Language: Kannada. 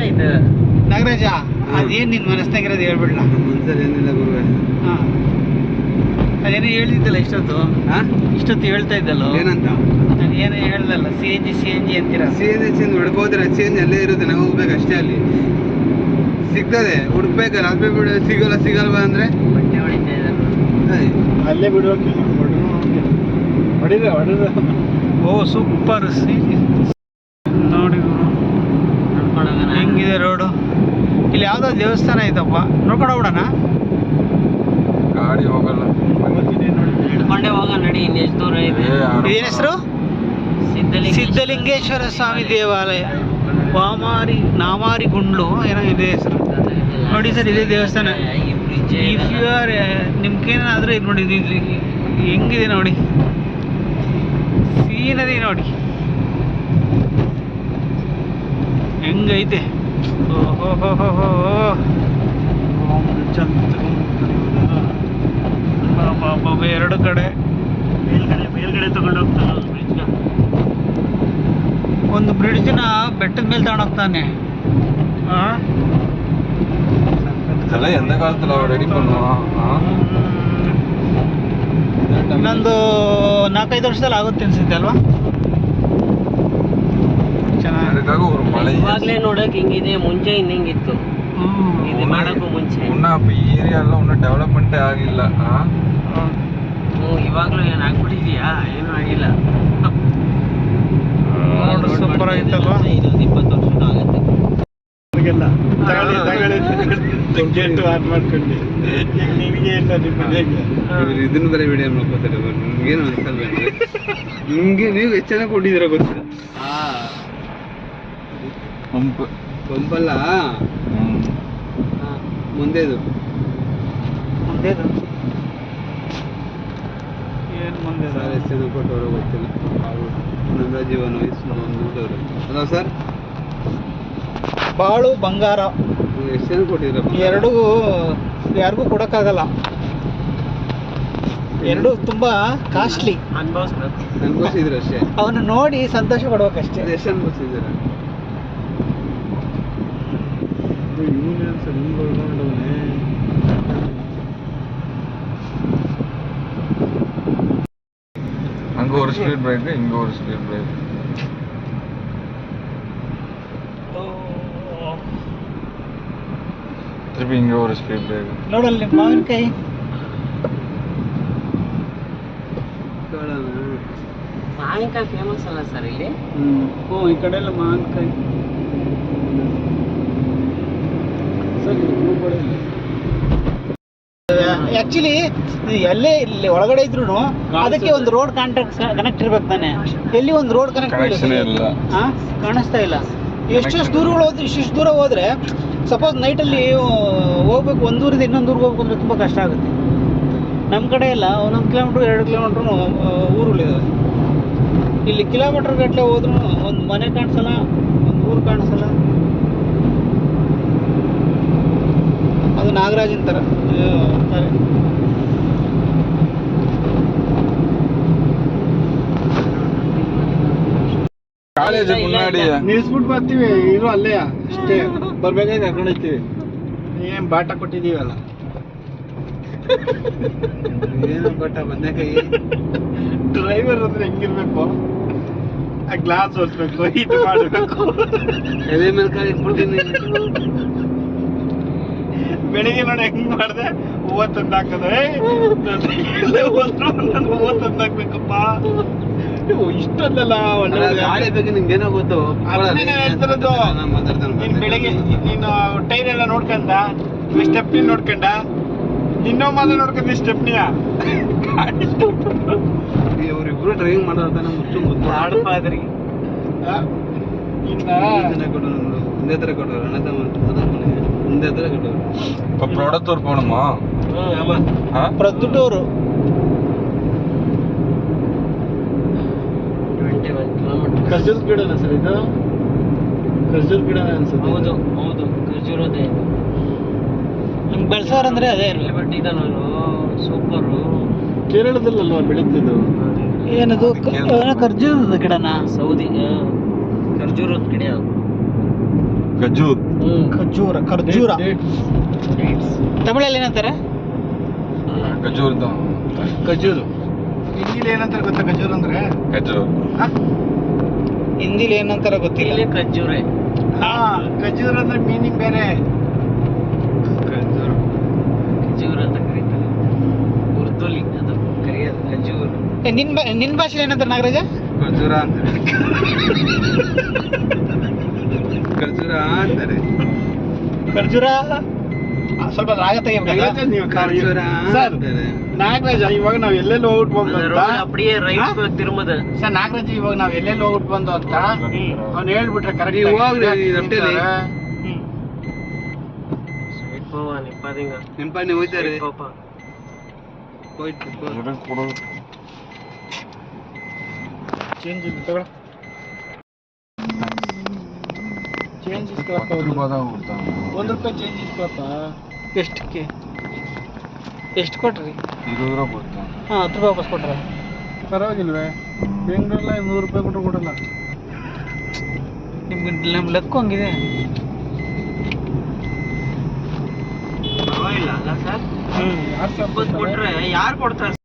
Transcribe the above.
ಇದು ನಾಗರಾಜ ಅದೇನು ನಿನ್ನ ಮನಸ್ನಾಗಿರೋದು ಹೇಳ್ಬಿಡ್ಲ. ಮನ್ಸಲ್ಲಿ ಏನಿಲ್ಲ ಗುರುವೆ. ಹಾಂ ಅದೇನೋ ಹೇಳ್ತಿದ್ದಲ್ಲ ಇಷ್ಟೊತ್ತು ಹೇಳ್ತಾ ಇದ್ದಲ್ಲ ಏನಂತ? ನಾನು ಏನೋ ಹೇಳ್ದಲ್ಲ ಸಿ ಎನ್ ಜಿ ಅಂತೀರ. ಸಿ ಎನ್ ಹುಡ್ಕೋದ್ರೆ ಸಿ ಎನ್ ಅಲ್ಲೇ ಇರುತ್ತೆ, ನಾವು ಹೋಗ್ಬೇಕು ಅಷ್ಟೇ. ಅಲ್ಲಿ ಸಿಗ್ತದೆ, ಹುಡ್ಕ್ಬೇಕಲ್ಲ. ಅದೇ ಬಿಡು, ಸಿಗಲ್ವಾ ಅಂದ್ರೆ ಬಟ್ಟೆ ಹೊಡಿತಾ ಇದ್ದಾರೆ ಅಲ್ಲೇ ಬಿಡ್ಬೇಕು. ಹೊಡಿರ ಓ ಸೂಪರ್ ನೋಡಿ ಹೆಂಗಿದೆ ರೋಡು. ಇಲ್ಲಿ ಯಾವ್ದೋ ದೇವಸ್ಥಾನ ಐತಪ್ಪ, ನೋಡ್ಕೊಂಡು ಹೋಗ್ಬಿಡೋಣ. ಗಾಡಿ ಹೋಗಲ್ಲ, ಹಿಡ್ಕೊಂಡೆ ಹೋಗ ನಡಿ. ಇನ್ನು ಎಷ್ಟು ದೂರ ಇದೆ? ಏನ್ ಹೆಸರು? ಸಿದ್ಧಲಿಂಗೇಶ್ವರ ಸ್ವಾಮಿ ದೇವಾಲಯ, ನಾಮಾರಿ ಗುಂಡ್ಲು ಏನೋ ಇದೆ ಹೆಸರು. ನೋಡಿ ಸರ್, ಇದೇ ದೇವಸ್ಥಾನ. ಇಫ್ ಯು ಆರ್ ನಿಮ್ಗೇನಾದ್ರೂ ಇದು ನೋಡಿ, ಇದು ಹೆಂಗಿದೆ ನೋಡಿ, ಸೀನರಿ ನೋಡಿ ಹೆಂಗೈತೆ. ಓಹೋ ಎರಡು ಕಡೆ ಮೇಲ್ಗಡೆ ತಗೊಂಡು ಹೋಗ್ತಾನೆ. ಒಂದು ಬ್ರಿಡ್ಜ್ನ ಬೆಟ್ಟದ ಮೇಲೆ ತಗೊಂಡೋಗ್ತಾನೆ. ಎಂದ ಕಾಲத்துல ರೆಡಿ பண்ணுவோம். ಇನ್ನೊಂದು 4-5 ವರ್ಷದಲ್ಲಿ ಆಗುತ್ತೆ ಅನ್ಸುತ್ತೆ ಅಲ್ವಾ? ಚೆನ್ನಾಗಿ ಇವಾಗ್ಲೇ ನೋಡಕ್ ಹಿಂಗಿದೆ, ಮುಂಚೆ ಹಿಂಗಿತ್ತು. ಇದು ಮಾಡಕ್ಕೂ ಮುಂಚೆ ಏರಿಯಾ ಎಲ್ಲ ಇನ್ನೂ ಡೆವಲಪ್ಮೆಂಟ್ ಆಗಿಲ್ಲ. ಇವಾಗ್ಲೂ ಏನ್ ಆಗ್ಬಿಟ್ಟಿದ್ಯಾ? ಏನೂ ಆಗಿಲ್ಲ. ಸೂಪರ್ ಆಗಿತ್ತಲ್ವಾ? ಇನ್ನೊಂದು 20 ವರ್ಷ ಆಗುತ್ತೆ. ಇದನ್ನ ಬರೀ ವಿಡಿಯೋ ಮಾಡ್ಕೋತಾರೆ. ನಿಮ್ಗೇನು ಅನ್ಸಲ್ವ? ನಿಮ್ಗೆ ನೀವು ಎಷ್ಟು ಚೆನ್ನಾಗಿ ಕೊಟ್ಟಿದ್ದೀರ ಗೊತ್ತಿಲ್ಲ. ಪಂಪಲ್ಲ ಮುಂದೆದು ಏನು ಮುಂದೆ ಸರ್ ಎಷ್ಟು ಜನ ಕೊಟ್ಟವರು ಗೊತ್ತಿಲ್ಲ. ನನ್ನ ಜೀವನ ದುಡ್ಡವರು ಅಲ್ಲ ಸರ್. ಬಾಳು ಬಂಗಾರ ಎಷ್ಟು ಜನ ಕೊಟ್ಟಿದ್ರಪ್ಪ? ಯಾರಿಗೂ ಕೊಡಕ್ಕಾಗಲ್ಲ. ಎರಡು ತುಂಬಾ ಕಾಸ್ಟ್ಲಿ. ಅನ್ಭವಿಸಿದ್ರು ಅಷ್ಟೇ. ಅವನು ನೋಡಿ ಸಂತೋಷ ಪಡ್ಬೇಕಷ್ಟೇ. ಎಷ್ಟು ಅನ್ಭವಿಸಿದ್ದೀರ? அங்க ஒரு ஸ்பீட் பிரேக், இங்க ஒரு ஸ்பீட் பிரேக். திருப்பி இங்க ஒரு ஸ்பீட் பிரேக். ನೋಡಲ್ಲಿ ಮಾವಿನಕಾಯಿ ಫೇಮಸ್ ಅಲ್ಲ ಸರ್ ಇಲ್ಲಿ? ಈ ಕಡೆ ಎಲ್ಲ ಮಾವಿನಕಾಯಿ. ಆಕ್ಚುಲಿ ಎಲ್ಲೇ ಇಲ್ಲಿ ಒಳಗಡೆ ಇದ್ರು ಅದಕ್ಕೆ ಒಂದು ರೋಡ್ ಕನೆಕ್ಟ್ ಇರ್ಬೇಕು ತಾನೆ. ಎಲ್ಲಿ ಒಂದು ರೋಡ್ ಕನೆಕ್ಟ್ ಕಾಣಿಸ್ತಾ ಇಲ್ಲ. ಎಷ್ಟೆಷ್ಟು ದೂರಗಳು ಹೋದ್ರೆ ಇಷ್ಟು ದೂರ ಹೋದ್ರೆ ಸಪೋಸ್ ನೈಟಲ್ಲಿ ಹೋಗ್ಬೇಕು, ಒಂದೂರಿಂದ ಇನ್ನೊಂದು ಊರಿಗೆ ಹೋಗ್ಬೇಕು ಅಂದ್ರೆ ತುಂಬ ಕಷ್ಟ ಆಗುತ್ತೆ. ನಮ್ಮ ಕಡೆ ಎಲ್ಲ 1 ಕಿಲೋಮೀಟ್ರ್ 2 ಕಿಲೋಮೀಟ್ರು ಊರುಗಳಿದಾವೆ. ಇಲ್ಲಿ ಕಿಲೋಮೀಟರ್ ಗಟ್ಟಲೆ ಹೋದ್ರೂ ಒಂದು ಮನೆ ಕಾಣಿಸಲ್ಲ, ಒಂದು ಊರು ಕಾಣಿಸಲ್ಲ. ಅದು ನಾಗರಾಜನ್ ಥರ ಕಾಲೇಜ್ ಮುನ್ನಾಡಿ ನಿಲ್ಸ್ಬಿಟ್ಟು ಬರ್ತೀವಿ. ಇರು ಅಲ್ಲೇ ಅಷ್ಟೇ, ಬರ್ಬೇಕಾಗಿ ಕರ್ಕೊಂಡೋಗ್ತೀವಿ. ಏನ್ ಬಾಟ ಕೊಟ್ಟಿದ್ದೀವಲ್ಲ. ಏನು ಬಾಟ ಬದನೆಕಾಯಿ. ಡ್ರೈವರ್ ಅಂದ್ರೆ ಹೆಂಗಿರ್ಬೇಕು? ಆ ಗ್ಲಾಸ್ ಓಡಿಸ್ಬೇಕು, ಇದು ಮಾಡಬೇಕು. ಎದೆ ಮೇಲೆ ಕಾಲು ಇಟ್ಬಿಡ್ತೀನಿ. ಬೆಳಿಗ್ಗೆ ನೋಡಿ ಹೆಂಗ್ ಮಾಡಿದೆ, ಹೂವ ತಂದು ಹಾಕದೆ. ಹೂವ ತಂದು ಹಾಕ್ಬೇಕಪ್ಪ. ಇಷ್ಟೊಂದಲ್ಲ ಒಳ್ಳೆ ಗಾಡಿ ಬಗ್ಗೆ ನಿಮ್ಗೆ ಏನೋ ಗೊತ್ತು. ನೀನ್ ಬೆಳಿಗ್ಗೆ ನೀನು ಟೈರ್ ಎಲ್ಲ ನೋಡ್ಕೊಂಡ, ಸ್ಟೆಪ್ನಿ ನೋಡ್ಕೊಂಡ, ಇನ್ನೋ ಮಾತ್ರ ನೋಡ್ಕೊಂಡಿ ಸ್ಟೆಪ್ನಿಯ. ಇವ್ರಿಬ್ರು ಡ್ರೈವಿಂಗ್ ಮಾಡೋದ ಮುಚ್ಚು ಮುದ್ದು ಆಡ್ಪಾದ್ರಿ. ಒಂದೇ ತರ ಕೊಟ್ಟವ್ರು, ಅಣ್ಣ ಒಂದೇ ತರ ಕೊಟ್ಟವ್ರು. ಪ್ರೊಡತ್ತೂರ್ போணுமா? ಪ್ರೊದ್ದುಟೂರು. ಖರ್ಜೂರ್ ಗಿಡನ ಸರ್ ಇದು? ಖರ್ಜೂರ್ ಗಿಡ ಅನ್ಸುತ್ತೆ. ಹೌದು ಹೌದು, ಖರ್ಜೂರದೇ. ನಿಮ್ಗೆ ಬೆಳ್ಸೋರಂದ್ರೆ ಅದೇ ಬಟ್ ಇದನ್ನು ಸೂಪರು. ಕೇರಳದಲ್ಲಲ್ವಾ ಬೆಳೀತಿದ್ದು? ಏನದು ಖರ್ಜೂರದ ಗಿಡನಾ? ಸೌದಿ ಖರ್ಜೂರದ ಗಿಡ. ಖಜೂರ್. ಖರ್ಜೂರ ತಮಿಳಲ್ಲಿ ಏನಂತಾರೆ? ಖಜೂರ್ ಖಜೂರು. ಹಿಂದಿಲಿ ಏನಂತಾರೆ ಗೊತ್ತಾ ಖಜೂರ್ ಅಂದ್ರೆ? ಹಿಂದಿಲಿ ಏನಂತಾರೆ ಗೊತ್ತಿಲ್ಲ. ಇಲ್ಲಿ ಖರ್ಜೂರೆ. ಖಜೂರ್ ಅಂದ್ರೆ ಮೀನಿಂಗ್ ಬೇರೆ. ಖಜೂರ್ ಅಂತ ಕರೀತಾರೆ ಉರ್ದುಲಿ, ಅದು ಕರೆಯೋದು ಖಜೂರ್. ನಿನ್ ಭಾಷೆಲಿ ಏನಂತಾರೆ ನಾಗರಾಜ? ಖಜೂರ ಅಂತಾರೆ. ಖಜೂರ ಅಂತಾರೆ. ಖರ್ಜೂರ ಸ್ವಲ್ಪ ರಾಗ ಖಜೂರ ಸರ್ ಅಂತಾರೆ. ನಾಗರಾಜ ಇವಾಗ ನಾವ್ ಎಲ್ಲೆಲ್ಲಿ ಹೋಗ್ಬಿಟ್ಟು ಬಂದು ಅಂತ ಅಪ್ಡಿಯೇ ರೈಟ್ ತಿರುಮದ. ಸರ್ ನಾಗರಾಜ ಇವಾಗ ನಾವ್ ಎಲ್ಲೆಲ್ಲಿ ಹೋಗ್ಬಿಟ್ಟು ಬಂದು ಅಂತ ಅವ್ನು ಹೇಳ್ಬಿಟ್ರೆ ಕರೆಕ್ಟ್. ನೀವು ಹೋಗ್ರಿ ರಫ್ಟಲ್ಲಿ ಸ್ವೀಟ್ ಪಾವ ನಿಪ್ಪಾದಿಂಗ ನಿಂಪಾಣಿ ಹೋಯ್ತಾರೆ. ಪಾಪ ಚೇಂಜ್ ಇದೆ ತಗೊಳ. ಚೇಂಜ್ ಇಸ್ಕೊಳಪ್ಪ. ₹1 ಚೇಂಜ್ ಇಸ್ಕೊಳಪ್ಪ. ಎಷ್ಟಕ್ಕೆ? ಎಷ್ಟು ಕೊಟ್ರಿ? ಹಾಂ, ₹10 ವಾಪಸ್ ಕೊಟ್ರ? ಪರವಾಗಿಲ್ವೇ? ಬೆಂಗಳೂರಲ್ಲ ₹100 ಕೊಟ್ಟರು ಕೊಡಲ್ಲ. ನಿಮ್ಗೆ ನಮ್ಮ ಲೆಕ್ಕ ಹಂಗಿದೆ. ಪರವಾಗಿಲ್ಲ ಅಲ್ಲ ಸರ್? 20 ಕೊಟ್ರೆ ಯಾರು ಕೊಡ್ತಾರೆ?